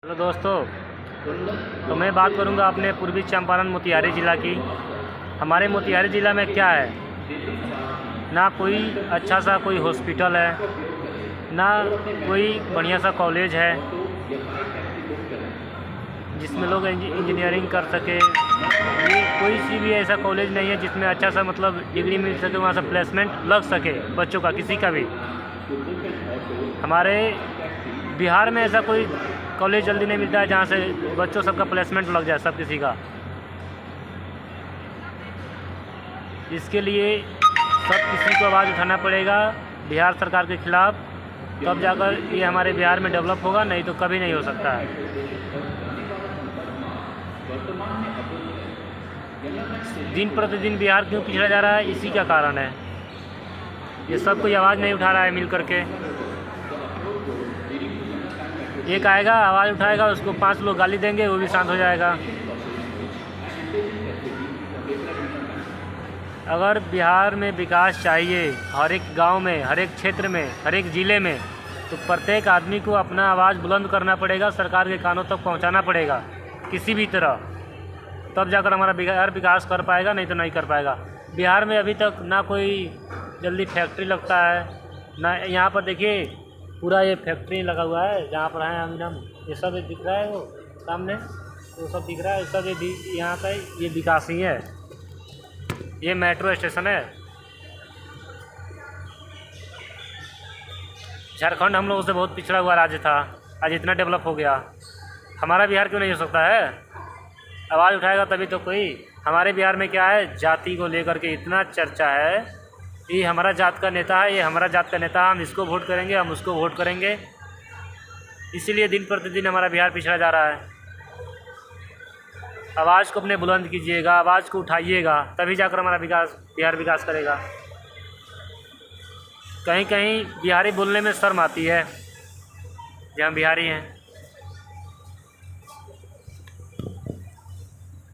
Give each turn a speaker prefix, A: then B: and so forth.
A: Hello दोस्तों, तो मैं बात करूंगा अपने पूर्वी चंपारण मोतिहारी ज़िला की। हमारे मोतिहारी ज़िला में क्या है, ना कोई अच्छा सा कोई हॉस्पिटल है, ना कोई बढ़िया सा कॉलेज है जिसमें लोग इंजीनियरिंग कर सके। ये कोई सी भी ऐसा कॉलेज नहीं है जिसमें अच्छा सा मतलब डिग्री मिल सके, वहाँ से प्लेसमेंट लग सके बच्चों का, किसी का भी। हमारे बिहार में ऐसा कोई कॉलेज जल्दी नहीं मिलता है जहाँ से बच्चों सबका प्लेसमेंट लग जाए, सब किसी का। इसके लिए सब किसी को आवाज़ उठाना पड़ेगा बिहार सरकार के ख़िलाफ़, तब जाकर ये हमारे बिहार में डेवलप होगा, नहीं तो कभी नहीं हो सकता है। दिन प्रतिदिन बिहार क्यों पिछड़ा जा रहा है, इसी का कारण है। ये सब कोई आवाज़ नहीं उठा रहा है मिल करके। एक आएगा आवाज़ उठाएगा, उसको 5 लोग गाली देंगे, वो भी शांत हो जाएगा। अगर बिहार में विकास चाहिए, हर एक गांव में, हर एक क्षेत्र में, हर एक ज़िले में, तो प्रत्येक आदमी को अपना आवाज़ बुलंद करना पड़ेगा, सरकार के कानों तक पहुंचाना पड़ेगा किसी भी तरह, तब जाकर हमारा बिहार विकास कर पाएगा, नहीं तो नहीं कर पाएगा। बिहार में अभी तक ना कोई जल्दी फैक्ट्री लगता है, ना यहाँ पर देखिए पूरा ये फैक्ट्री लगा हुआ है जहाँ पर हैं हम ये सब दिख रहा है, वो सामने वो सब दिख रहा है, सब ये यहाँ का ये विकास ही है। ये मेट्रो स्टेशन है। झारखंड हम लोगों से बहुत पिछड़ा हुआ राज्य था, आज इतना डेवलप हो गया। हमारा बिहार क्यों नहीं हो सकता है? आवाज़ उठाएगा तभी तो कोई। हमारे बिहार में क्या है, जाति को लेकर के इतना चर्चा है, ये हमारा जात का नेता है, ये हमारा जात का नेता, हम इसको वोट करेंगे, हम उसको वोट करेंगे। इसीलिए दिन प्रतिदिन हमारा बिहार पिछड़ा जा रहा है। आवाज़ को अपने बुलंद कीजिएगा, आवाज़ को उठाइएगा, तभी जाकर हमारा बिहार विकास करेगा। कहीं कहीं बिहारी बोलने में शर्म आती है कि हम बिहारी हैं।